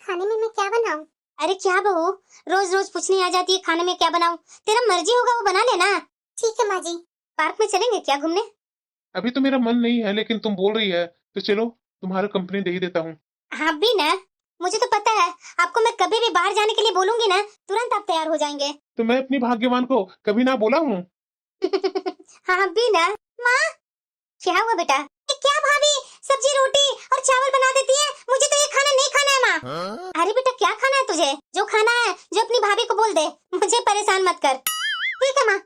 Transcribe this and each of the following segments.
खाने में मैं क्या बनाऊं? अरे क्या बहू, रोज रोज पूछने आ जाती है खाने में क्या बनाऊं। तेरा मर्जी होगा वो बना लेना। ठीक है माँ जी। पार्क में चलेंगे क्या घूमने? अभी तो मेरा मन नहीं है, लेकिन तुम बोल रही है तो चलो, तुम्हारा कंपनी दे ही देता हूँ। हाँ भी ना, मुझे तो पता है आपको मैं कभी भी बाहर जाने के लिए बोलूंगी ना तुरंत आप तैयार हो जाएंगे। तो मैं अपनी भाग्यवान को कभी ना बोला हूँ। हाँ भी ना। माँ, क्या हुआ बेटा? ये क्या भाभी सब्जी रोटी और चावल बना देती है, मुझे तो ये खाना नहीं खाना है माँ। अरे बेटा क्या खाना है तुझे? जो खाना है जो अपनी भाभी को बोल दे, मुझे परेशान मत कर। ठीक है माँ,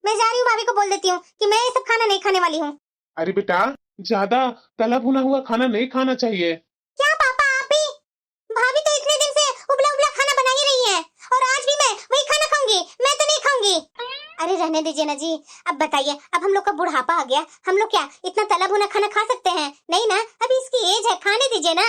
मैं जा रही हूँ, भाभी को बोल देती हूँ कि मैं ये सब खाना नहीं खाने वाली हूँ। अरे बेटा, ज्यादा तला भुना हुआ खाना नहीं खाना चाहिए। क्या पापा आप भी? भाभी तो इतने दिन से उबला उबला खाना बना ही रही है और आज भी मैं वही खाना खाऊंगी, मैं तो नहीं खाऊंगी। अरे रहने दीजिए ना जी। अब बताइए, अब हम लोग का बुढ़ापा आ गया, हम लोग क्या इतना तला भुना खाना खा सकते हैं? नहीं ना, अभी इसकी एज है, खाने दीजिए ना।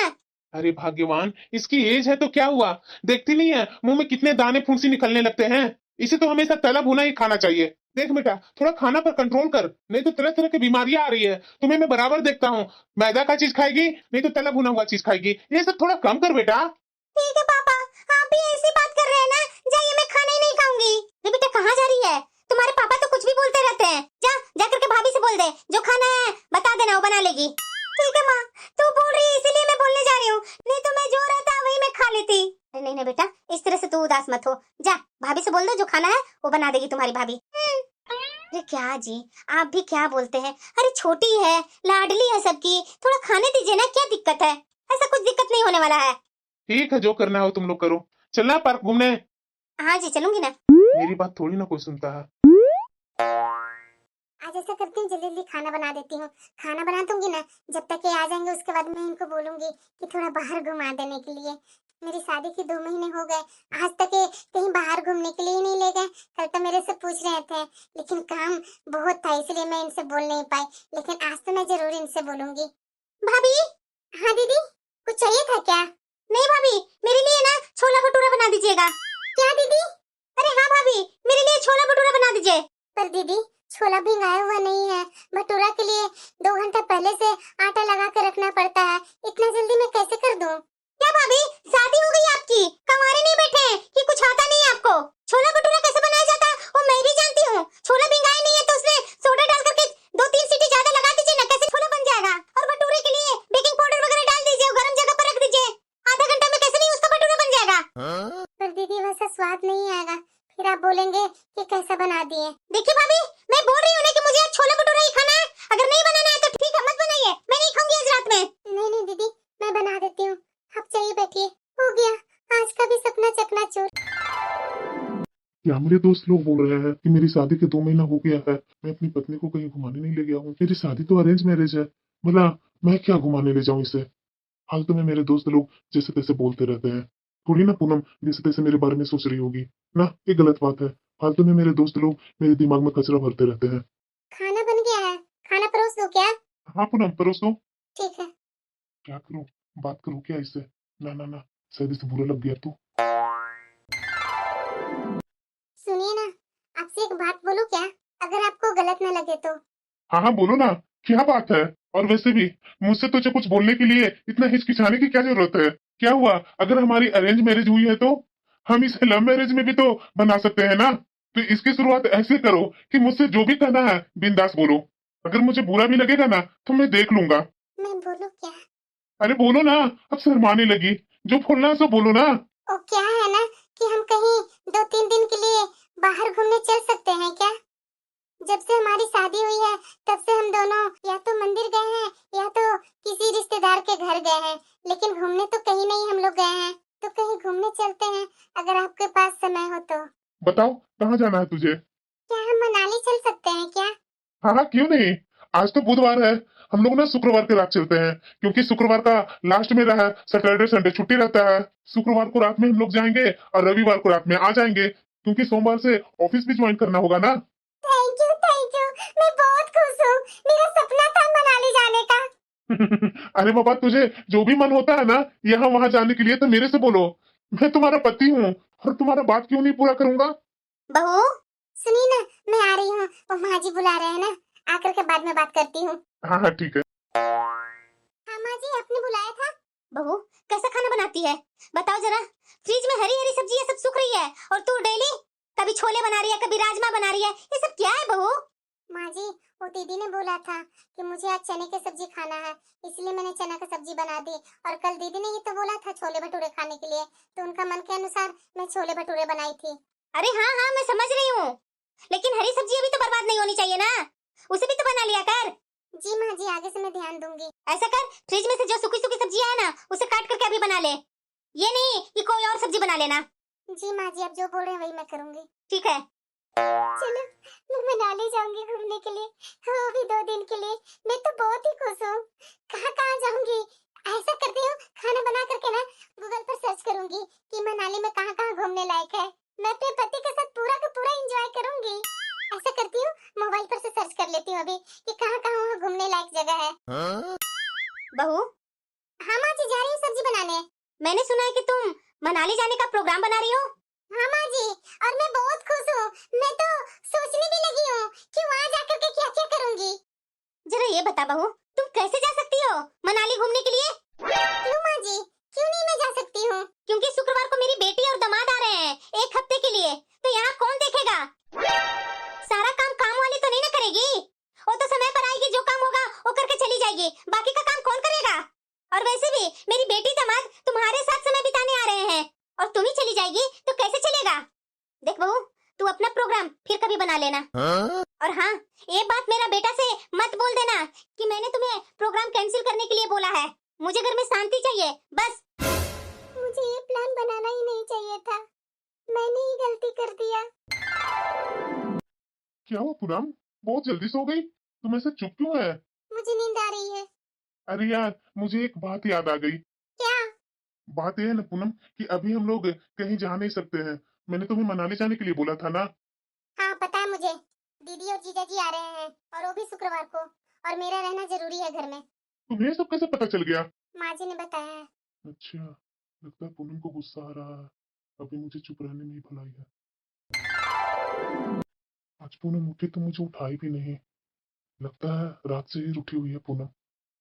अरे भाग्यवान, इसकी एज है तो क्या हुआ? देखती नहीं है मुंह में कितने दाने फुंसी निकलने लगते हैं। इसे तो हमेशा तला भुना ही खाना चाहिए। देख बेटा, थोड़ा खाना पर कंट्रोल कर, नहीं तो तरह तरह की बीमारियां आ रही है। तुम्हें मैं बराबर देखता हूँ, मैदा का चीज खाएगी नहीं तो तला भुना हुआ चीज खाएगी। ये सब थोड़ा कम कर बेटा। ठीक है पापा, आप भी ऐसी बात कर रहे हैं ना, जाइए मैं खाना ही नहीं खाऊंगी। ये बेटा कहाँ जा रही है? तुम्हारे पापा तो कुछ भी बोलते रहते हैं। जा जा करके भाभी से बोल दे, जो खाना है बता देना, वो बना लेगी। ठीक है माँ, तू बोल रही है इसीलिए मैं बोलने जा रही हूँ, नहीं तो मैं जो रहता वही मैं खा लेती। नहीं नहीं बेटा, इस तरह से तू उदास मत हो। जा भाभी से बोल दो, जो खाना है वो बना देगी तुम्हारी भाभी। अरे क्या जी, आप भी क्या बोलते हैं? अरे छोटी है, लाडली है सबकी, थोड़ा खाने दीजिए ना, क्या दिक्कत है? ऐसा कुछ दिक्कत नहीं होने वाला है। ठीक है, जो करना हो तुम लोग करो। चलना पार्क घूमने। हाँ जी चलूंगी ना। मेरी बात थोड़ी ना कोई सुनता है। आज ऐसा करती हूँ, जल्दी जल्दी खाना बना देती हूँ। खाना बना दूंगी ना, जब तक ये आ जाएंगे उसके बाद मैं इनको बोलूंगी कि थोड़ा बाहर घुमा देने के लिए। मेरी शादी के 2 महीने हो गए, आज तक ये कहीं बाहर घूमने के लिए ही नहीं ले गए। कल तो मेरे से पूछ रहे थे, लेकिन काम बहुत था इसलिए मैं इनसे बोल नहीं पाई। लेकिन आज तो मैं जरूर इनसे बोलूंगी। भाभी। हाँ दीदी, कुछ चाहिए था क्या? नहीं भाभी, मेरे लिए ना छोला भटूरा बना दीजिएगा। क्या दीदी? अरे हाँ भाभी, मेरे लिए छोला भटूरा बना दीजिए। पर दीदी, छोला भिंगाया हुआ नहीं है। भटूरा के लिए 2 घंटा पहले से आटा लगा के रखना पड़ता है। इतना जल्दी मैं कैसे कर दूं? क्या भाभी, शादी हो गई आपकी, कंवारे नहीं बैठे हैं कि कुछ आता नहीं है आपको? छोला भटूरा कैसे बनाया जाता है वो मैं भी जानती हूँ। छोला भिंगाया नहीं है तो उसमें सोडा डाल करके 2-3 सीटी ज्यादा लगा दीजिए ना, कैसे छोला बन जाएगा। और भटूरे के लिए बेकिंग पाउडर वगैरह डाल दीजिए, गर्म जगह पर रख दीजिए। आधा घंटा में कैसे नहीं उसका भटूरा बन जाएगा। पर दीदी वैसा स्वाद नहीं आएगा, फिर आप बोलेंगे कि कैसा बना दिए। देखिए भाभी, मैं बोल रही हूँ ना कि मुझे आज छोला भटूरा ही खाना है। अगर नहीं बनाना है तो ठीक है, मत बनाइए, मैं नहीं खाऊंगी आज रात में। नहीं नहीं दीदी, मैं बना देती हूँ, आप चाहिए बैठिए। हो गया आज का भी सपना चकनाचूर। क्या मेरे दोस्त लोग बोल रहे हैं कि मेरी शादी के 2 महीना हो गया है, मैं अपनी पत्नी को कहीं घुमाने नहीं ले गया हूँ। मेरी शादी तो अरेंज मैरिज है, भला मैं क्या घुमाने ले जाऊं इसे? फालतू में मेरे दोस्त लोग जैसे तैसे बोलते रहते हैं। थोड़ी ना पूनम जैसे तैसे मेरे बारे में सोच रही होगी ना, ये गलत बात है। फालतू में मेरे दोस्त लोग मेरे दिमाग में कचरा भरते रहते हैं। खाना बन गया है, खाना परोस दो क्या? हाँ पूनम, परोस दो। ठीक है। क्या करूं, बात करूं क्या इससे? ना ना ना, शायद इसे बुरा लग गया तो। सुनिए ना, आपसे एक बात बोलूं क्या? अगर आपको गलत न लगे तो। हाँ हाँ बोलो ना, क्या बात है? और वैसे भी मुझसे तुझे कुछ बोलने के लिए इतना हिचकिचाने की क्या जरूरत है? क्या हुआ अगर हमारी अरेंज मैरिज हुई है तो? हम इसे लव मैरिज में भी तो बना सकते हैं ना। तो इसकी शुरुआत ऐसे करो कि मुझसे जो भी कहना है बिंदास बोलो। अगर मुझे बुरा भी लगेगा ना तो मैं देख लूंगा। मैं बोलूं क्या? अरे बोलो ना, अब शर्माने लगी। जो बोलना है सो बोलो ना। ओ क्या है ना कि हम कहीं 2-3 दिन के लिए बाहर घूमने चल सकते हैं क्या? जब से हमारी शादी हुई है तब से हम दोनों या तो मंदिर गए हैं या तो किसी रिश्तेदार के घर गए हैं, लेकिन घूमने तो कहीं नहीं हम लोग गए हैं। तो कहीं घूमने चलते हैं, अगर आपके पास समय हो तो। बताओ कहाँ जाना है तुझे? क्या हम मनाली चल सकते हैं क्या? हाँ हाँ क्यों नहीं। आज तो बुधवार है, हम लोग ना शुक्रवार के रात चलते हैं, क्योंकि शुक्रवार का लास्ट में रहा, सैटरडे संडे छुट्टी रहता है। शुक्रवार को रात में हम लोग जाएंगे और रविवार को रात में आ जाएंगे, क्योंकि सोमवार से ऑफिस भी ज्वाइन करना होगा ना। थैंक यू थैंक यू, मैं बहुत खुश हूँ। मेरा सपना था मनाली जाने का। अरे बाबा, तुझे जो भी मन होता है ना यहाँ वहां जाने के लिए तो मेरे से बोलो। मैं तुम्हारा पति हूँ और तुम्हारा बात क्यों नहीं पूरा करूंगा। बहू, सुनिए ना, मैं आ रही हूँ, वो माँ जी बुला रहे हैं ना, आकर के बाद में बात करती हूँ। हाँ हाँ ठीक है। हाँ माँ जी, आपने बुलाया था? बहू कैसा खाना बनाती है बताओ जरा। फ्रिज में हरी हरी सब्जियां सब सूख रही है और तू डेली कभी छोले बना रही है कभी राजमा बना रही है, ये सब क्या है बहू? माँ जी, वो दीदी ने बोला था कि मुझे आज चने की सब्जी खाना है, इसलिए मैंने चना की सब्जी बना दी। और कल दीदी ने ही तो बोला था छोले भटूरे खाने के लिए, तो उनका मन के अनुसार मैं छोले भटूरे बनाई थी। अरे हाँ हाँ मैं समझ रही हूँ, लेकिन हरी सब्जियां भी तो बर्बाद नहीं होनी चाहिए ना, उसे भी तो बना लिया कर। जी माँ जी, आगे से मैं ध्यान दूंगी। ऐसा कर, फ्रिज में से जो सूखी सूखी सब्जियां है ना उसे काट करके अभी बना ले, ये नहीं कि कोई और सब्जी बना लेना। जी माँ जी, अब जो बोल रहे हैं वही मैं करूंगी। ठीक है। चलो, मैं मनाली जाऊंगी घूमने के लिए, वो भी 2 दिन के लिए। मैं तो बहुत ही खुश हूँ। कहाँ कहाँ जाऊंगी? ऐसा करती हूँ, खाना बना करके ना गूगल पर सर्च करूंगी कि मनाली में कहाँ कहाँ घूमने लायक है। मैं अपने पति के साथ पूरा का पूरा एंजॉय करूंगी। ऐसा करती हूँ, मोबाइल पर से सर्च कर लेती हूँ अभी कि कहाँ कहाँ वहाँ घूमने लायक जगह है। बहू हाँ माँ जी, जा रही हूँ सब्जी बनाने। मैंने सुना है कि तुम मनाली जाने का प्रोग्राम बना रही हो। हाँ माँ जी, और मैं बहुत खुश हूँ। मैं तो सोचने भी लगी हूँ कि वहाँ जाकर के क्या क्या करूंगी। जरा ये बता बहू, तुम कैसे जा सकती हो मनाली घूमने के लिए? क्यों माँ जी, क्यों नहीं मैं जा सकती हूँ? क्योंकि शुक्रवार को मेरी बेटी और दामाद आ रहे हैं 1 हफ्ते के लिए, तो यहाँ कौन देखेगा? सारा काम वाली तो नहीं ना करेगी, वो तो समय पर आएगी, जो काम होगा वो करके चली जाएगी, बाकी का काम कौन करेगा? और वैसे भी मेरी बेटी दामाद तुम्हारे साथ समय बिताने आ रहे हैं और तुम ही चली जाएगी तो कैसे चलेगा? देख बहू, तू अपना प्रोग्राम फिर कभी बना लेना। और हाँ, ये बात मेरा बेटा से मत बोल देना कि मैंने तुम्हें प्रोग्राम कैंसिल करने के लिए बोला है। मुझे घर में शांति चाहिए बस। मुझे ये प्लान बनाना ही नहीं चाहिए था, मैंने ही गलती कर दिया। क्या हुआ पूनम, बहुत जल्दी सो गई? तुम ऐसे चुप क्यों है? मुझे नींद आ रही है। अरे यार, मुझे एक बात याद आ गई। क्या? बात यह है ना पूनम कि अभी हम लोग कहीं जा नहीं सकते हैं। मैंने तुम्हें मनाली जाने के लिए बोला था ना। हाँ पता है मुझे, दीदी और जीजा जी आ रहे हैं और वो भी शुक्रवार को, और मेरा रहना जरूरी है घर में। तुम्हें सब कैसे पता चल गया? माँ जी ने बताया है। अच्छा, लगता है पूनम को गुस्सा आ रहा है। अभी मुझे चुप रहने में ही भलाई है। आज पूनम उठी तो मुझे उठाई भी नहीं। लगता है रात से ही उठी हुई है पूनम।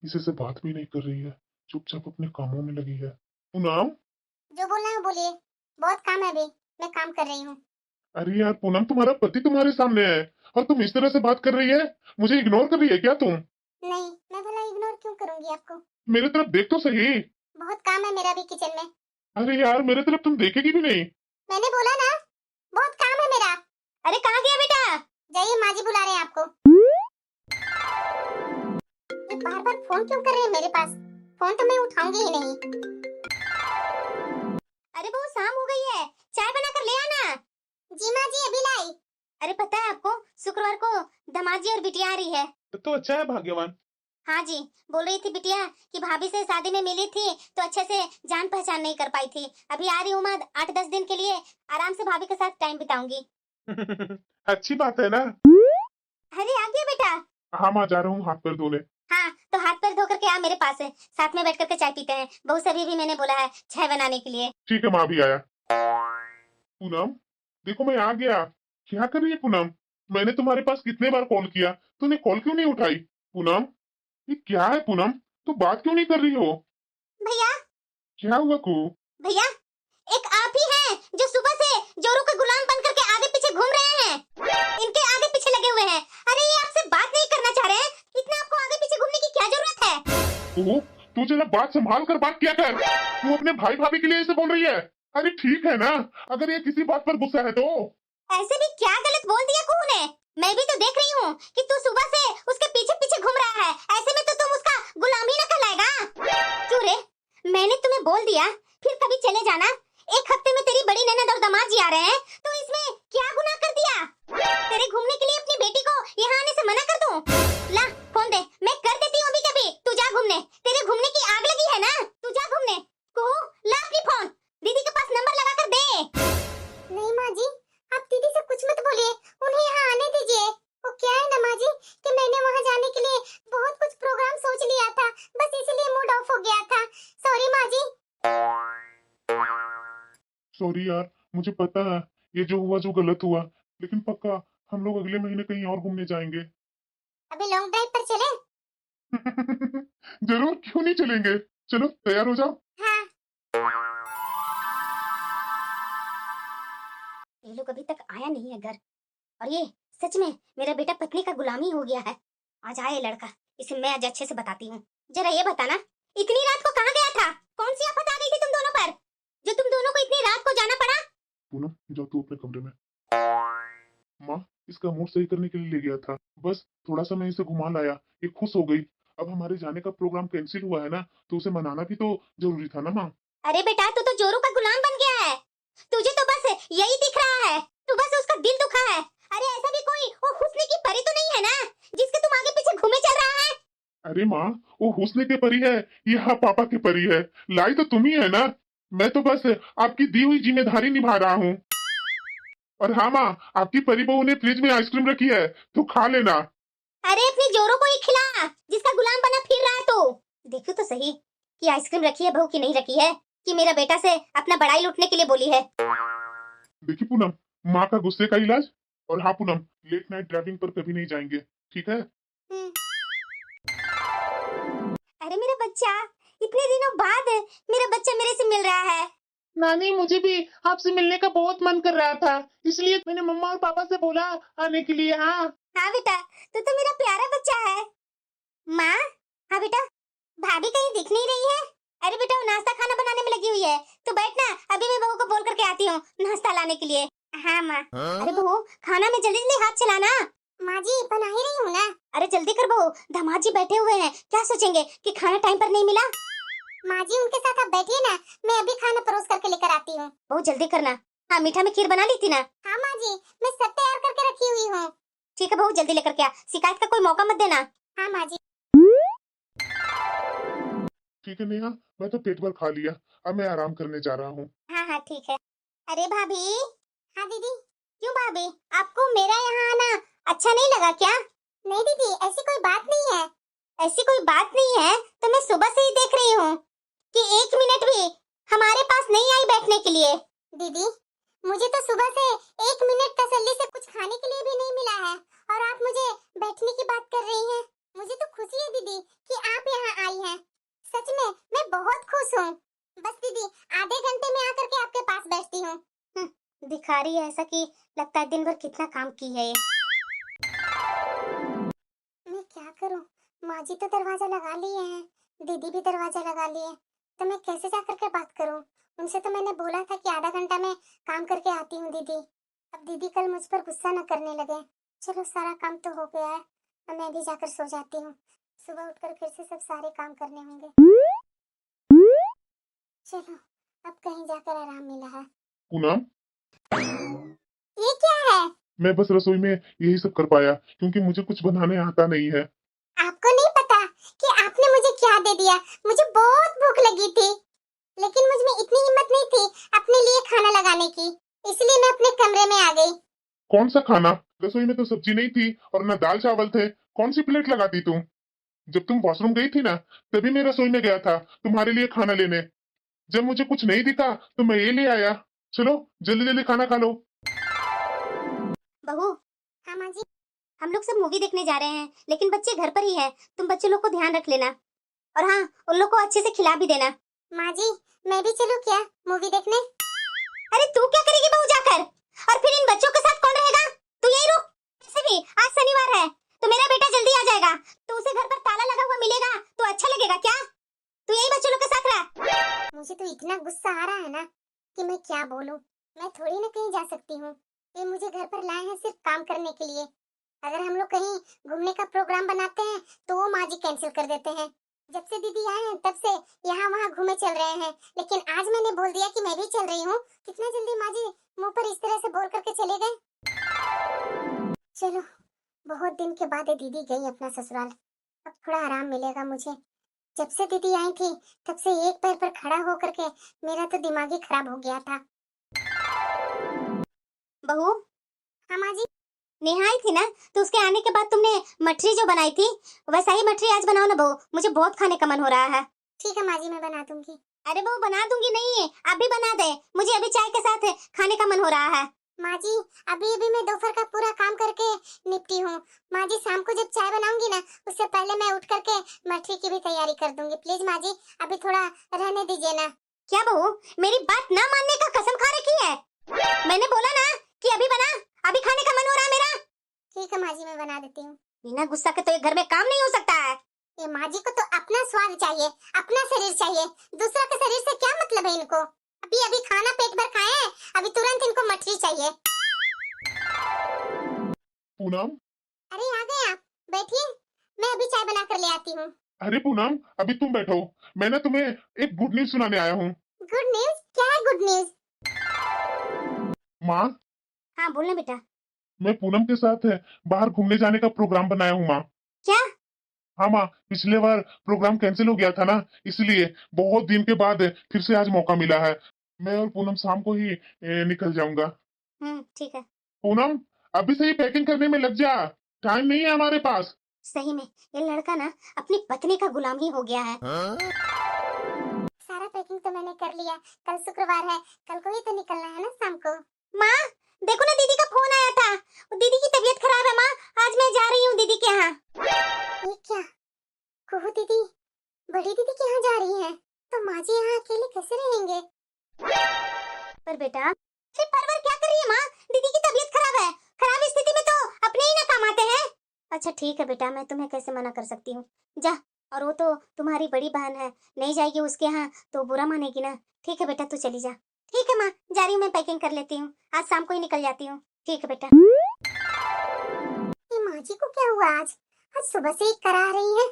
किसी से बात भी नहीं कर रही है, चुपचाप अपने कामों में लगी है। पूनम, जो बोलना है बोलिए, बहुत काम है अभी, मैं काम कर रही हूँ। अरे यार पूनम, तुम्हारा पति तुम्हारे सामने है और तुम इस तरह से बात कर रही है। मुझे इग्नोर कर रही है क्या तुम? नहीं, मैं भला इग्नोर क्यों करूंगी आपको? मेरे तरफ देख तो सही। बहुत काम है मेरा भी किचन में। अरे यार, मेरे तरफ तुम देखेगी भी नहीं। मैंने बोला ना, बहुत काम है मेरा। अरे कहाँ गया बेटा? जाइए, माँ जी बुला रहे हैं आपको। ये बार बार फोन क्यों कर रहे हैं मेरे पास? फोन तो मैं उठाऊंगी ही नहीं। अरे वो शाम हो गई है, चाय बना कर ले आना। जी माँ जी, अभी लाई। अरे पता है आपको, शुक्रवार को दामाद जी और बिटिया आ रही है। तो अच्छा है भाग्यवान। हाँ जी, बोल रही थी बिटिया कि भाभी से शादी में मिली थी तो अच्छे से जान पहचान नहीं कर पाई थी, अभी आ रही हूँ मैं 8-10 दिन के लिए, आराम से भाभी के साथ टाइम बिताऊंगी। अच्छी बात है ना। अरे आ गया बेटा। हाँ, मैं जा रहा हूँ हाथ पैर धोने। हाँ तो हाथ पैर धो करके आ मेरे पास है, साथ में बैठ करके चाय पीते हैं। बहू से भी मैंने बोला है चाय बनाने के लिए। ठीक है, माँ भी आया। पूनम, देखो मैं आ गया। क्या कर रही है पूनम? मैंने तुम्हारे पास कितने बार कॉल किया, तूने कॉल क्यों नहीं उठाई? पूनम, ये क्या है पूनम? तू बात क्यों नहीं कर रही हो? भैया, क्या हुआ कू? भैया एक आप ही हैं जो सुबह से जोरू के गुलाम बन करके आगे पीछे घूम रहे हैं, इनके आगे पीछे लगे हुए हैं। अरे ये आपसे बात नहीं करना चाह रहे हैं, इतना आपको आगे पीछे घूमने की क्या जरूरत है? तू जरा बात संभाल कर बात किया कर। तू अपने भाई भाभी के लिए ऐसे बोल रही है? अरे ठीक है ना, अगर ये किसी बात पर गुस्सा है तो। ऐसे भी क्या गलत बोल दिया कुहू ने? मैं भी तो देख रही हूँ कि तू सुबह से उसके पीछे पीछे घूम रहा है, ऐसे में तो तुम उसका गुलाम ही ना कहलाएगा। क्यों रे, मैंने तुम्हें बोल दिया फिर कभी चले जाना, 1 हफ्ते में तेरी बड़ी ननद और दामाद जी आ रहे हैं, तो इसमें क्या गुनाह कर दिया? तेरे घूमने के लिए अपनी बेटी को यहाँ आने से मना कर दूं? ला फोन दे, मैं कर देती हूँ अभी कभी, तू जा घूमने, तेरे घूमने की आग लगी है ना, तू जा घूमने। कुहू ला अपनी फोन, दीदी के पास नंबर लगा कर दे। नहीं माँ जी, आप दीदी से कुछ मत बोलिए, उन्हें यहाँ आने दीजिए। वो क्या है ना माँ जी कि मैंने वहाँ जाने के लिए बहुत कुछ प्रोग्राम सोच लिया था, बस इसलिए मूड ऑफ हो गया था। सॉरी माँ जी। सॉरी यार, मुझे पता है ये जो हुआ जो गलत हुआ, लेकिन पक्का हम लोग अगले महीने कहीं और घूमने जाएंगे। अभी लॉन्ग ड्राइव पर चले? जरूर, क्यों नहीं चलेंगे। चलो तैयार हो जाओ। हाँ। ये लोग अभी तक आया नहीं है घर, और ये सच में मेरा बेटा पत्नी का गुलामी हो गया है। आज आए लड़का, इसे मैं आज अच्छे से बताती हूँ। जरा ये बताना, इतनी रात को कहाँ गया था? कौन सी आफत आ गई थी तुम दोनों पर, जो तुम दोनों को इतनी रात को जाना पड़ा? पूनम जाओ तू अपने कमरे में। माँ इसका मूड सही करने के लिए ले गया था, बस थोड़ा सा मैं इसे घुमा लाया, ये खुश हो गई। अब हमारे जाने का प्रोग्राम कैंसिल हुआ है ना, तो उसे मनाना भी तो जरूरी था ना माँ। अरे बेटा, तू तो जोरू का गुलाम बन गया है। तुझे तो बस यही दिख रहा है, तू बस उसका दिल दुखा है। अरे ऐसा भी कोई वो हुस्न की परी तो नहीं है ना, जिसके तुम आगे पीछे घूमे चल रहा है? अरे माँ वो हुस्न के परी है, ये हाँ पापा की परी है। लाई तो तुम ही है ना, मैं तो बस आपकी दी हुई जिम्मेदारी निभा रहा हूँ। और हाँ माँ, आपकी परी बहू ने फ्रिज में आइसक्रीम रखी है, तो खा लेना। अरे अपनी जोरों को ही खिला, जिसका गुलाम बना फिर रहा है तू। देखो तो सही कि आइसक्रीम रखी है बहू की नहीं रखी है, कि मेरा बेटा से अपना बड़ाई लूटने के लिए बोली है। देखिए पूनम, माँ का गुस्से का इलाज। और हाँ पूनम, लेट नाइट ड्राइविंग पर कभी नहीं जाएंगे, ठीक है? अरे मेरा बच्चा, इतने दिनों बाद मेरा बच्चा मेरे से मिल रहा है। नानी मुझे भी आपसे मिलने का बहुत मन कर रहा था, इसलिए मैंने मम्मा और पापा से बोला आने के लिए। हाँ हाँ बेटा, तू तो मेरा प्यारा बच्चा है। माँ, हाँ बेटा, भाभी कहीं दिख नहीं रही है? अरे बेटा वो नाश्ता खाना बनाने में लगी हुई है, तू बैठ ना, अभी मैं बहू को बोल करके आती हूँ नाश्ता लाने के लिए। हाँ माँ। अरे बहू, खाना में जल्दी जल्दी हाथ चलाना। माँ जी बना ही रही हूँ ना। अरे जल्दी कर बहू, दामाद जी बैठे हुए हैं, क्या सोचेंगे कि खाना टाइम पर नहीं मिला। माँ जी उनके साथ आप बैठिए ना, मैं अभी खाना परोस करके लेकर आती हूँ। बहुत जल्दी करना। हाँ, मीठा में खीर बना ली थी ना? हाँ माँ जी, मैं सब तैयार करके रखी हुई हूँ। ठीक है बहू, जल्दी लेकर के आ, शिकायत का कोई मौका मत देना। हाँ माँ जी। ठीक है नेहा, मैं तो पेट भर खा लिया, अब मैं आराम करने जा रहा हूँ। हाँ हाँ ठीक है। अरे भाभी। हाँ दीदी। क्यों भाभी, आपको मेरा यहाँ आना अच्छा नहीं लगा क्या? नहीं दीदी, ऐसी कोई बात नहीं है। ऐसी कोई बात नहीं है तो मैं सुबह से ही देख रही हूँ कि 1 मिनट भी हमारे पास नहीं आई बैठने के लिए। दीदी मुझे तो सुबह से 1 मिनट तसल्ली से कुछ खाने के लिए भी नहीं मिला है, और आप मुझे बैठने की बात कर रही हैं। मुझे तो खुशी है दीदी कि आप यहाँ आई हैं। सच में मैं बहुत खुश हूँ। बस दीदी आधे घंटे में आकर के आपके पास बैठती हूँ। दिखा रही है ऐसा कि लगता है दिन भर कितना काम की है ये। मैं क्या करूँ, माँ जी तो दरवाजा लगा लिए हैं, दीदी भी दरवाजा लगा लिए, तो मैं कैसे जा करके बात करूँ? उनसे तो मैंने बोला था कि आधा घंटा में काम करके आती हूँ दीदी। अब दीदी कल मुझ पर गुस्सा न करने लगे। चलो सारा काम तो हो गया है, अब मैं भी जाकर सो जाती हूँ। सुबह उठकर फिर से सब सारे काम करने होंगे। चलो अब कहीं जाकर आराम मिला है। पूनम, ये क्या है? मैं बस रसोई में यही सब कर पाया, क्योंकि मुझे कुछ बनाने आता नहीं है। आपको नहीं पता कि आपने मुझे क्या दे दिया? मुझे बहुत भूख लगी थी, लेकिन मुझ में इतनी हिम्मत नहीं थी अपने लिए खाना लगाने की, इसलिए मैं अपने कमरे में आ गई। कौन सा खाना? रसोई में तो सब्जी नहीं थी और न दाल चावल थे, कौन सी प्लेट लगाती तुम? जब तुम वॉशरूम गई थी ना, तभी मैं रसोई में गया था तुम्हारे लिए खाना लेने। जब मुझे कुछ नहीं दिखा तो मैं ये ले आया। चलो जल्दी जल्दी खाना खा लो। बहू, हाँ माँ जी। हम लोग सब मूवी देखने जा रहे हैं, लेकिन बच्चे घर पर ही है, तुम बच्चे लोग को ध्यान रख लेना, और हाँ उन लोग को अच्छे से खिला भी देना। माँ जी मैं भी चलूं क्या मूवी देखने? अरे तू क्या करेगी बहू जाकर, और फिर इन बच्चों के साथ कौन रहेगा? तू यही रुक। वैसे भी आज शनिवार है तो मेरा बेटा जल्दी आ जाएगा, तो उसे घर पर ताला लगा हुआ मिलेगा तो अच्छा लगेगा क्या? तू यही बच्चों लोग के साथ रह। मुझे तो इतना गुस्सा आ रहा है ना कि मैं क्या बोलूं। मैं थोड़ी ना कहीं जा सकती हूँ, ये मुझे घर पर लाए हैं सिर्फ काम करने के लिए। अगर हम लोग कहीं घूमने का प्रोग्राम बनाते हैं तो वो माँ जी कैंसिल कर देते हैं। जब से दीदी आए हैं तब से यहाँ वहाँ घूमे चल रहे हैं, लेकिन आज मैंने बोल दिया कि मैं भी चल रही हूँ। कितना जल्दी माँ जी मुँह पर इस तरह से बोल करके चले गए। चलो बहुत दिन के बाद ये दीदी गई अपना ससुराल, अब थोड़ा आराम मिलेगा मुझे। जब से दीदी आई थी तब से एक पैर पर खड़ा होकर के मेरा तो दिमाग ही खराब हो गया था। बहू, हाँ माँ जी। नेहा आई थी ना, तो उसके आने के बाद तुमने मठरी जो बनाई थी वैसा ही मठरी आज बनाओ ना बहू, मुझे बहुत खाने का मन हो रहा है। ठीक है माँ जी मैं बना दूंगी। अरे बहू बना दूंगी नहीं, आप भी बना दे, मुझे अभी चाय के साथ खाने का मन हो रहा है। माँ जी, अभी अभी मैं दोपहर का पूरा काम करके निपटी हूँ। माँ जी, शाम को जब चाय बनाऊंगी ना, उससे पहले मैं उठ करके मठरी की भी तैयारी कर दूंगी। प्लीज माँ जी, अभी थोड़ा रहने दीजिए ना। क्या बहू, मेरी बात ना मानने का कसम खा रखी है? मैंने बोला ना कि अभी बना, अभी खाने का मन हो रहा है मेरा। ठीक है माँ जी, मैं बना देती हूँ। बिना गुस्सा के तो एक घर में काम नहीं हो सकता है। ये माँ जी को तो अपना स्वाद चाहिए, अपना शरीर चाहिए। दूसरा के शरीर से क्या मतलब है इनको? अभी अभी खाना पेट भर खाए हैं, अभी तुरंत इनको मठरी चाहिए। पूनम, अरे आ गए आप, बैठिए, मैं अभी चाय बना कर ले आती हूँ। अरे पूनम, अभी तुम बैठो, मैं ना तुम्हें एक गुड न्यूज सुनाने आया हूँ। Good news? क्या है गुड न्यूज? माँ, हाँ बोलना बेटा। मैं पूनम के साथ बाहर घूमने जाने का प्रोग्राम बनाया हूँ माँ। क्या? हाँ माँ, पिछले बार प्रोग्राम कैंसिल हो गया था ना, इसलिए बहुत दिन के बाद फिर से आज मौका मिला है। मैं और पूनम शाम को ही निकल जाऊंगा। ठीक है। पूनम, अभी से ही पैकिंग करने में लग जा, टाइम नहीं है हमारे पास। सही में ये लड़का ना अपनी पत्नी का गुलाम ही हो गया है। सारा पैकिंग तो मैंने कर लिया। कल शुक्रवार है, कल को ही तो निकलना है ना शाम को। माँ देखो ना, दीदी का फोन आया था। दीदी की तबीयत खराब है माँ, आज मैं जा रही हूँ दीदी के यहाँ। ये क्या? कुहू दीदी बड़ी दीदी के यहाँ जा रही है, तो माँ जी यहाँ अकेले कैसे रहेंगे? पर बेटा सिर्फ परवर क्या कर रही है माँ? दीदी की तबीयत खराब है, खराब स्थिति में तो अपने ही ना काम आते हैं। अच्छा ठीक है बेटा, मैं तुम्हें कैसे मना कर सकती हूँ, जा। और वो तो तुम्हारी बड़ी बहन है, नहीं जाएगी उसके यहाँ तो बुरा मानेगी ना। ठीक है बेटा, तू चली जा। ठीक है माँ, जा रही हूँ, मैं पैकिंग कर लेती हूँ, आज शाम को ही निकल जाती हूँ। ठीक है बेटा। ये माँ जी को क्या हुआ आज? आज सुबह से ही करा रही है।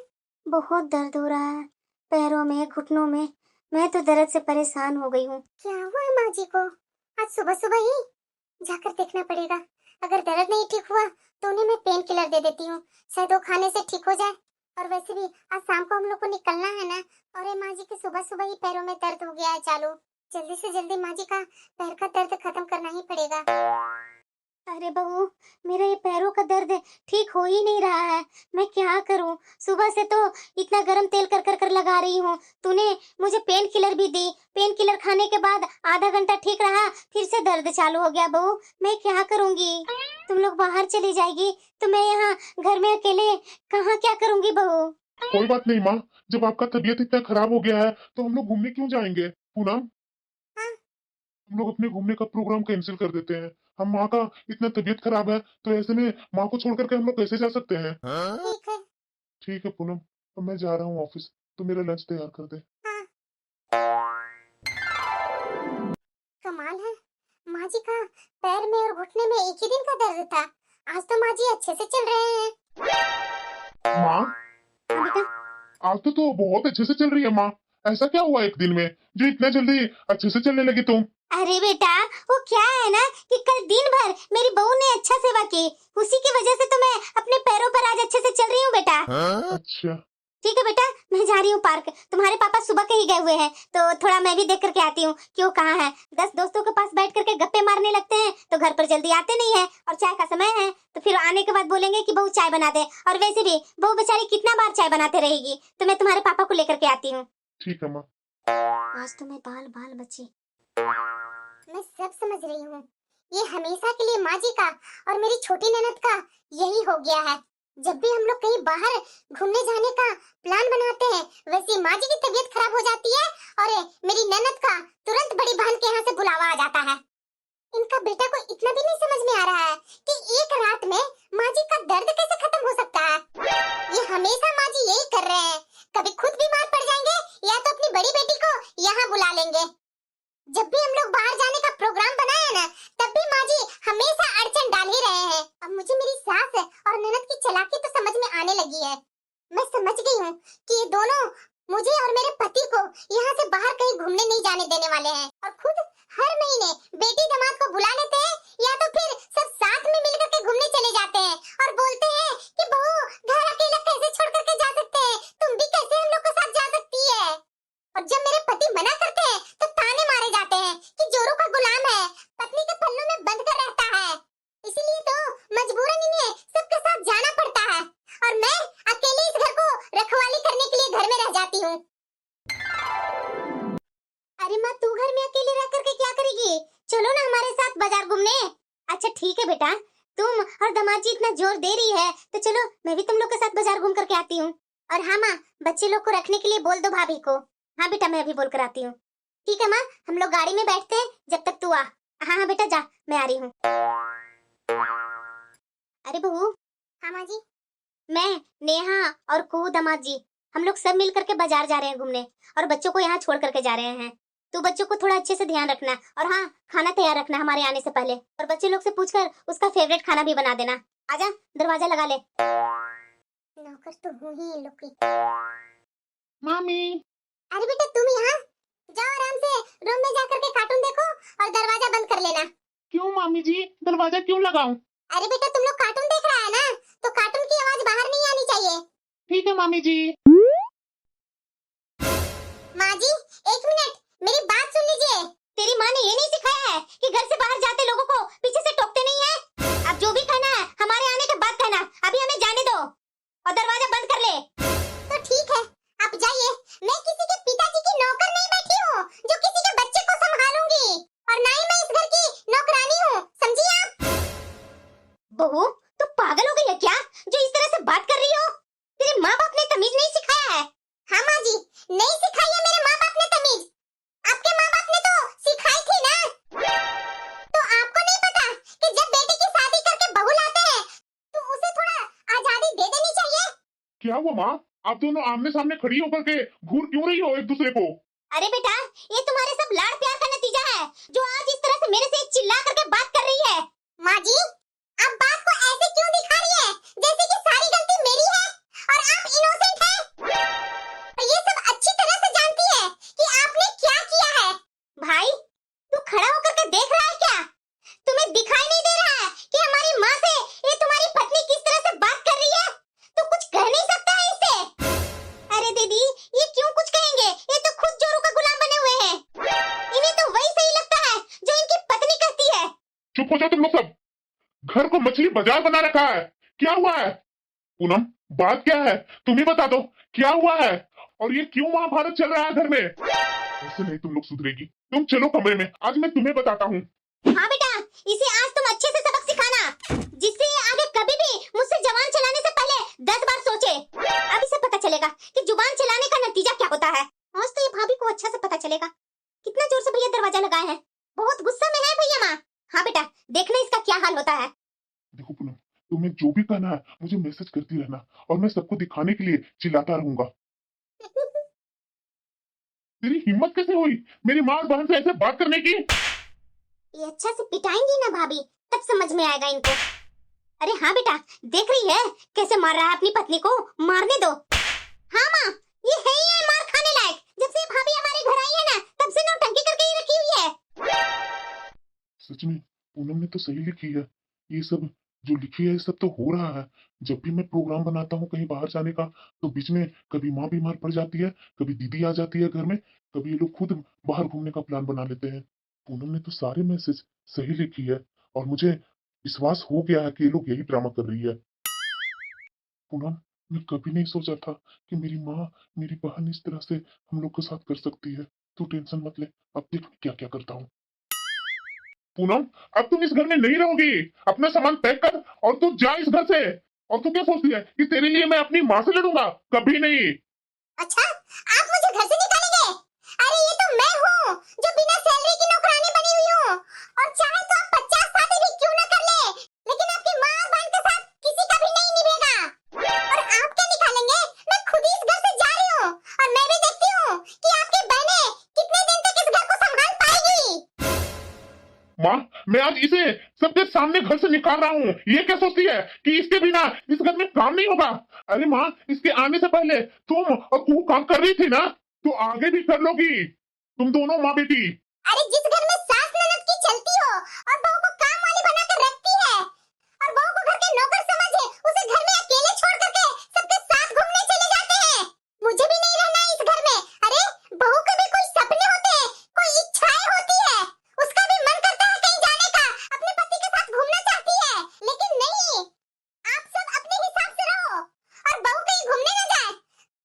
बहुत दर्द हो रहा है पैरों में, घुटनों में। मैं तो दर्द से परेशान हो गई हूँ। क्या हुआ है माँ जी को? आज सुबह सुबह ही जाकर देखना पड़ेगा। अगर दर्द नहीं ठीक हुआ तो उन्हें मैं पेन किलर दे देती हूँ, शायद वो खाने से ठीक हो जाए। और वैसे भी आज शाम को हम लोग को निकलना है ना, और ये माँ जी के सुबह सुबह ही पैरों में दर्द हो गया है चालू। जल्दी से जल्दी माँ जी का पैर का दर्द खत्म करना ही पड़ेगा। अरे बहू, मेरा ये पैरों का दर्द ठीक हो ही नहीं रहा है, मैं क्या करूं? सुबह से तो इतना गरम तेल कर कर कर लगा रही हूँ। तूने मुझे पेन किलर भी दी, पेन किलर खाने के बाद आधा घंटा ठीक रहा, फिर से दर्द चालू हो गया। बहू मैं क्या करूंगी? तुम लोग बाहर चली जाएगी तो मैं यहाँ घर में अकेले कहाँ क्या करूंगी बहू? कोई बात नहीं माँ, जब आपका तबीयत इतना खराब हो गया है तो हम लोग घूमने क्यों जाएंगे? पूनम, हाँ? हम लोग अपने घूमने का प्रोग्राम कैंसिल कर देते हैं। हम माँ का इतना तबीयत खराब है तो ऐसे में माँ को छोड़ करके हम लोग कैसे जा सकते हैं? ठीक है। ठीक है पूनम, अब मैं जा रहा हूँ ऑफिस, तो मेरा लंच तैयार कर दे। हाँ। कमाल है, माँ जी का पैर में और घुटने में एक ही दिन का दर्द था। आज तो माँ जी अच्छे से चल रहे हैं। माँ, हाँ बेटा। आज तो बहुत अच्छे से चल रही है माँ। ऐसा क्या हुआ एक दिन में जो इतना जल्दी अच्छे से चलने लगी तुम? अरे बेटा वो क्या है ना कि कल दिन भर मेरी बहू ने अच्छा सेवा की, उसी की वजह से तो मैं अपने पैरों पर आज अच्छे से चल रही हूँ बेटा। अच्छा ठीक है बेटा, मैं जा रही हूँ पार्क। तुम्हारे पापा सुबह के ही गए हुए हैं, तो थोड़ा मैं भी देख करके आती हूँ कि वो कहाँ है। 10 दोस्तों के पास बैठ करके गप्पे मारने लगते हैं तो घर पर जल्दी आते नहीं है, और चाय का समय है तो फिर आने के बाद बोलेंगे कि बहू चाय बना दे। और वैसे भी बहू बेचारी कितना बार चाय बनाते रहेगी, तो मैं तुम्हारे पापा को लेकर के आती हूँ। ठीक है माँ। आज तो मैं बाल बाल बची। मैं सब समझ रही हूँ, ये हमेशा के लिए माँ जी का और मेरी छोटी ननद का यही हो गया है। जब भी हम लोग कहीं बाहर घूमने जाने का प्लान बनाते हैं, वैसे माँ जी की तबीयत खराब हो जाती है और मेरी ननद का तुरंत बड़ी बहन के यहाँ से बुलावा आ जाता है। इनका बेटा को इतना भी नहीं समझ में आ रहा है कि एक रात में माँ जी का दर्द कैसे खत्म हो सकता है। ये हमेशा माँ जी यही कर रहे हैं, कभी खुद बीमार पड़ जाएंगे या तो अपनी बड़ी बेटी को यहाँ बुला लेंगे। जब भी हम लोग बाहर जाने का प्रोग्राम बनाए ना, तब भी माँ जी हमेशा अड़चन डाल ही रहे हैं। अब मुझे मेरी सास और ननद की चालाकी तो समझ में आने लगी है। मैं समझ गई हूँ कि ये दोनों मुझे और मेरे पति को यहाँ से बाहर कहीं घूमने नहीं जाने देने वाले हैं, और खुद हर महीने बेटी दामाद को बुला लेते हैं, या तो फिर सब साथ में मिलकर के घूमने चले जाते हैं और बोलते हैं कि बहू घर अकेला कैसे छोड़ करके जा सकते हैं, तुम भी कैसे हम लोग के साथ जा सकती है। और जब मेरे पति मना करते हैं तो ताने मारे जाते हैं कि जोरू का गुलाम है, पत्नी के पल्लू में बंद कर रहता है। इसीलिए तो मजबूरन इन्हें सबके साथ जाना पड़ता है, और मैं अकेले इस घर को रखवाली करने के लिए घर में रह जाती हूँ। अरे माँ, तू घर में अकेले रह करके क्या करेगी? चलो ना हमारे साथ बाजार घूमने। अच्छा ठीक है बेटा, तुम और दामाद जी इतना जोर दे रही है तो चलो मैं भी तुम लोग के साथ बाजार घूम करके आती हूँ। और हाँ माँ, बच्चे लोग को रखने के लिए बोल दो भाभी को। हाँ बेटा, मैं अभी बोल कर आती हूँ। ठीक है माँ, हम लोग गाड़ी में बैठते हैं जब तक तू आ। हाँ हाँ बेटा, जा, मैं आ रही हूँ। अरे बहू, हाँ माँ जी। मैं, नेहा और कुहू दामाद जी, हम लोग सब मिल करके बाजार जा रहे हैं घूमने और बच्चों को यहाँ छोड़ करके जा रहे हैं। तू बच्चों को थोड़ा अच्छे से ध्यान रखना और हाँ, खाना तैयार रखना हमारे आने से पहले। और बच्चे लोग से पूछकर उसका फेवरेट खाना भी बना देना। आजा, दरवाजा लगा ले। नौकर तो हूँ ही इन लोग की। मामी। अरे बेटा तुम यहाँ जाओ, आराम से रूम में जा करके कार्टून देखो और दरवाजा बंद कर लेना। क्यों मामी जी, दरवाजा क्यों लगाऊं? अरे बेटा तुम लोग कार्टून देख रहा है ना, तो कार्टून की आवाज बाहर नहीं आनी चाहिए। ठीक है मामी जी। माँ जी, एक मिनट, मेरी बात सुन लीजिए। तेरी माँ ने ये नहीं सिखाया है कि घर से बाहर जाते लोगों को पीछे से टोकते नहीं है? अब जो भी कहना है हमारे आने के बाद कहना, अभी हमें जाने दो और दरवाजा बंद कर ले। तो ठीक है, आप जाइए। मैं किसी के पिताजी की नौकर नहीं बैठी हूँ जो किसी के बच्चे को संभालूंगी, और ना ही मैं इस घर की नौकरानी हूँ, समझिए आप? बहू, तू पागल हो गई है क्या जो इस तरह से बात कर रही हो? तेरे माँ बाप ने तमीज नहीं सिखाया है? हाँ माँ जी, नहीं सिखाई है मेरे माँ बाप ने तमीज। आपके माँ बाप ने तो सिखाई थी ना। तो आपको नहीं पता कि जब बेटे की शादी करके बहू लाते हैं तो उसे थोड़ा आजादी दे देनी चाहिए। क्या हुआ माँ? आप दोनों आमने सामने खड़ी होकर के घूर क्यों रही हो एक दूसरे को? अरे बेटा, ये तुम्हारे सब लाड़ प्यार का नतीजा है जो आज इस तरह से मेरे से चिल्ला करके बात कर रही है। माँ जी, आप बात को ऐसे क्यों दिखा रही है जैसे कि सारी गलती मेरी है और आप इनोसेंट हैं? और ये सब अच्छी तरह से जानती है कि आपने क्या किया है। भाई, तू खड़ा होकर के देख रहा है क्या? तुम्हें दिखाई नहीं दे रहा है कि हमारी माँ से ये तुम्हारी पत्नी किस तरह से बात कर रही है? तू कुछ कह नहीं सकता है इससे? अरे दीदी, ये क्यों कुछ कहेंगे? ये तो खुद जोरू का गुलाम बने हुए हैं। इन्हें तो वही सही लगता है जो इनकी पत्नी कहती है। चुप हो जाओ तुम लोग सब। घर को मछली बाजार बना रखा है। क्या हुआ है? पूनम, बात क्या है? तुम ही बता दो, क्या हुआ है? और ये क्यों महाभारत चल रहा है घर में? ऐसे नहीं तुम लोग सुधरेगी। तुम चलो कमरे में, आज मैं तुम्हें बताता हूँ। हाँ बेटा, इसे आज तुम अच्छे से सबक सिखाना, जिससे ये आगे कभी भी मुझसे जुबान चलाने से पहले 10 बार सोचे। अब इसे पता चलेगा कि जुबान चलाने का नतीजा क्या होता है। आज तो ये भाभी को अच्छा से पता चलेगा। कितना जोर से भैया दरवाजा लगाए हैं, बहुत गुस्सा में है भैया माँ। हाँ बेटा, देखना इसका क्या हाल होता है। देखो पूनम, तुम्हें जो भी कहना है मुझे मैसेज करती रहना और मैं सबको दिखाने के लिए चिल्लाता रहूंगा। तेरी हिम्मत कैसे हुई मेरी माँ और बहन से ऐसे बात करने की? ये अच्छा से पिटाएंगी ना भाभी, तब समझ में आएगा इनको। अरे हाँ बेटा, देख रही है कैसे मार रहा है अपनी पत्नी को? मारने दो। हाँ माँ, ये है ही है मार खाने लायक। जब से भाभी हमारे घर आई है ना, तब से नौटंकी करके ही रखी हुई है। सच में पूनम ने तो सही लिखी है। ये सब जो लिखी है ये सब तो हो रहा है। जब भी मैं प्रोग्राम बनाता हूँ कहीं बाहर जाने का, तो बीच में कभी माँ बीमार पड़ जाती है, कभी दीदी आ जाती है घर में, कभी ये लोग खुद बाहर घूमने का प्लान बना लेते हैं। पूनम ने तो सारे मैसेज सही लिखी है और मुझे विश्वास हो गया है कि ये लोग यही ड्रामा कर रही है। पूनम, मैं कभी नहीं सोचा था कि मेरी माँ, मेरी बहन इस तरह से हम लोग के साथ कर सकती है। तू टेंशन मत ले, अब देख मैं क्या क्या करता हूँ। पूनम, अब तुम इस घर में नहीं रहोगी। अपना सामान पैक कर और तू जा इस घर से। और तू क्या सोचती है कि तेरे लिए मैं अपनी माँ से लड़ूंगा? कभी नहीं। अच्छा, आप मुझे घर से निकालेंगे? अरे ये तो मैं हूँ जो बिना सैलरी की नौकरानी बनी हुई हूँ, और चाहे तो आप 50 शादी भी क्यों न कर ले, लेकिन आपकी माँ और बहन के साथ किसी का भी नहीं निभेगा। और आप क्या निकालेंगे? मैं खुद ही इस घर से जा रही हूँ और मैं भी देखती हूँ कि आपकी बहनें कितने दिन तक इस घर को संभाल पाएगी। माँ, मैं आज इसे सबके सामने घर से निकाल रहा हूँ। ये क्या सोचती है कि इसके बिना इस घर में काम नहीं होगा? अरे माँ, इसके आने से पहले तुम और तू काम कर रही थी ना, तो आगे भी कर लोगी। तुम दोनों माँ बेटी। अरे जिस घर में सास ननद की चलती हो और बहू को काम वाली बनाकर रखती है, और बहू को घर के नौकर समझे, उसे घर में अकेले छोड़ करके सबके साथ घूमने चले जाते हैं। मुझे भी नहीं रहना है इस घर में। अरे बहू के भी कोई सपने होते हैं, कोई इच्छाएं होती है, उसका भी मन करता है कहीं जाने का, अपने पति के साथ घूमना चाहती है, लेकिन नहीं, आप सब अपने हिसाब से रहो और बहू कहीं घूमने न जाए।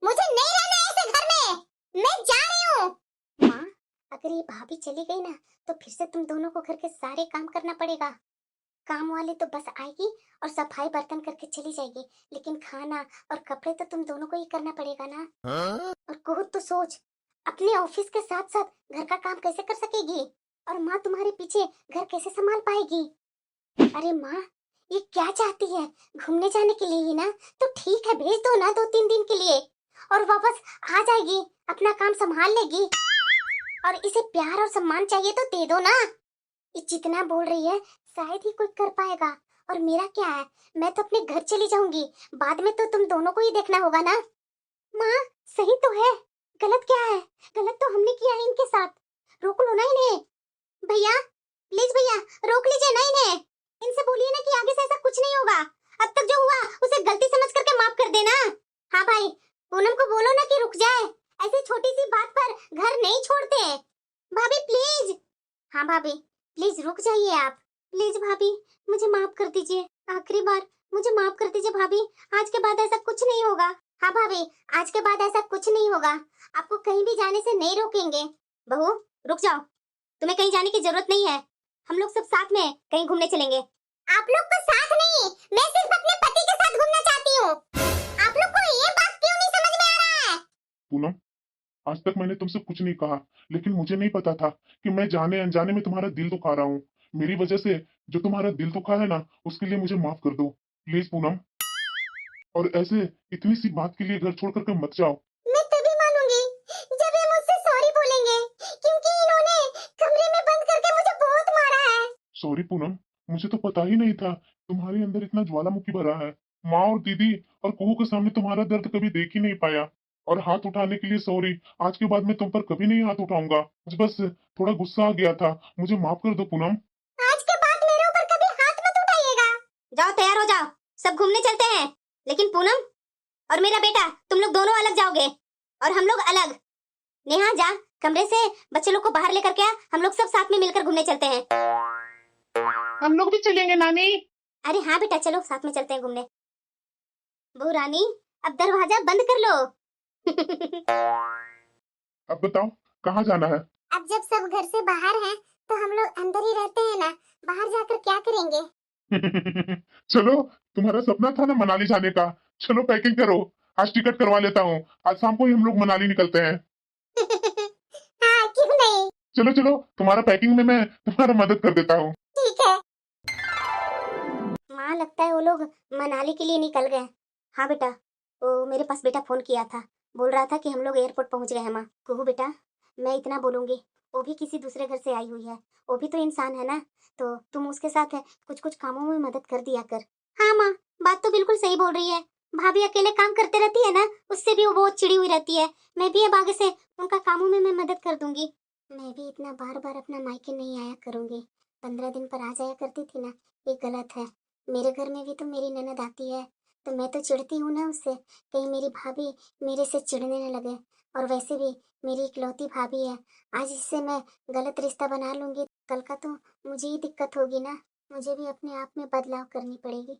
मुझे नहीं रहना है ऐसे घर में, मैं जा रही हूँ। माँ, अगर ये भाभी चली गई ना, तो फिर से तुम दोनों को घर के सारे काम करना पड़ेगा। काम वाली तो बस आएगी और सफाई बर्तन करके चली जाएगी, लेकिन खाना और कपड़े तो तुम दोनों को ही करना पड़ेगा ना। और कुहू तो सोच, अपने ऑफिस के साथ साथ घर का काम कैसे कर सकेगी, और माँ तुम्हारे पीछे घर कैसे संभाल पाएगी। अरे माँ, ये क्या चाहती है, घूमने जाने के लिए ही ना, तो ठीक है भेज दो ना 2-3 दिन के लिए, और वापस आ जाएगी, अपना काम संभाल लेगी। और इसे प्यार और सम्मान चाहिए तो दे दो ना। ये जितना बोल रही है शायद ही कोई कर पाएगा, और मेरा क्या है, मैं तो अपने घर चली जाऊंगी, बाद में तो तुम दोनों को ही देखना होगा ना। माँ सही तो है, गलत क्या है, गलत तो हमने किया है इनके साथ, रोक लो ना इन्हें। भैया प्लीज भैया रोक लीजिए ना इन्हें, इनसे बोलिए ना कि आगे से ऐसा कुछ नहीं होगा, अब तक जो हुआ उसे गलती समझ करके माफ कर देना। हाँ भाई, पूनम को बोलो ना कि रुक जाए, ऐसी छोटी सी बात पर घर नहीं छोड़ते। भाभी प्लीज। हाँ भाभी प्लीज रुक जाइए आप, प्लीज भाभी मुझे माफ कर दीजिए, आखिरी बार मुझे माफ कर दीजिए भाभी, आज के बाद ऐसा कुछ नहीं होगा। हाँ भाभी, आज के बाद ऐसा कुछ नहीं होगा, आपको कहीं भी जाने से नहीं रोकेंगे। बहू रुक जाओ, तुम्हें कहीं जाने की जरूरत नहीं है, हम लोग सब साथ में कहीं घूमने चलेंगे। आप लोग को साथ नहीं, मैं सिर्फ अपने पति के साथ घूमना चाहती हूँ। आप लोग को ये बात क्यों नहीं समझ में आ रहा है? पूनम, आज तक मैंने तुमसे कुछ नहीं कहा, लेकिन मुझे नहीं पता था कि मैं जाने अनजाने में तुम्हारा दिल दुखा रहा हूँ। मेरी वजह से जो तुम्हारा दिल दुखा है ना, उसके लिए मुझे माफ कर दो प्लीज पूनम। और ऐसे इतनी सी बात के लिए घर छोड़ करके मत जाओ। मैं तभी मानूंगी जब ये मुझसे सॉरी बोलेंगे, क्योंकि इन्होंने कमरे में बंद करके मुझे बहुत मारा है। सॉरी पूनम, मुझे तो पता ही नहीं था तुम्हारे अंदर इतना ज्वालामुखी भरा है। माँ और दीदी और कुहू के सामने तुम्हारा दर्द कभी देख ही नहीं पाया, और हाथ उठाने के लिए सॉरी, आज के बाद मैं तुम पर कभी नहीं हाथ उठाऊंगा। बस थोड़ा गुस्सा आ गया था, मुझे माफ कर दो पूनम। आज के बाद मेरे ऊपर कभी हाथ मत उठाइएगा। जाओ तैयार हो जाओ, सब घूमने चलते हैं, लेकिन पूनम और मेरा बेटा तुम लोग दोनों अलग जाओगे और हम लोग अलग। नेहा जा कमरे से बच्चे लोग को बाहर लेकर के आ, हम लोग सब साथ में मिलकर घूमने चलते हैं। हम लोग भी चलेंगे नानी। अरे हाँ बेटा चलो साथ में चलते हैं घूमने। बहू रानी अब दरवाजा बंद कर लो। अब बताओ कहाँ जाना है? अब जब सब घर से बाहर हैं, तो हम लोग अंदर ही रहते हैं ना, बाहर जाकर क्या करेंगे? चलो, तुम्हारा सपना था ना मनाली जाने का, चलो पैकिंग करो, आज टिकट करवा लेता हूँ, आज शाम को ही हम लोग मनाली निकलते हैं। हाँ क्यों नहीं, चलो चलो, तुम्हारा पैकिंग में मैं तुम्हारा मदद कर देता हूँ। ठीक है। माँ लगता है वो लोग मनाली के लिए निकल गए। हाँ बेटा, वो मेरे पास बेटा फोन किया था, बोल रहा था कि हम लोग एयरपोर्ट पहुंच गए हैं। माँ कुहू बेटा, मैं इतना बोलूंगी, वो भी किसी दूसरे घर से आई हुई है, वो भी तो इंसान है ना, तो तुम उसके साथ कुछ कुछ कामों में मदद कर दिया कर। हाँ माँ, बात तो बिल्कुल सही बोल रही है, भाभी अकेले काम करते रहती है ना, उससे भी वो बहुत चिड़ी हुई रहती है। मैं भी अब आगे से उनका कामों में मैं मदद कर दूंगी। मैं भी इतना बार बार अपना मायके नहीं आया करूंगी, 15 दिन पर आ जाया करती थी ना, ये गलत है। मेरे घर में भी तो मेरी ननद आती है, तो मैं तो चिढ़ती हूँ ना उससे, कहीं मेरी भाभी मेरे से चिढ़ने न लगे। और वैसे भी मेरी इकलौती भाभी है, आज इससे मैं गलत रिश्ता बना लूंगी, कल का तो मुझे ही दिक्कत होगी ना, मुझे भी अपने आप में बदलाव करनी पड़ेगी।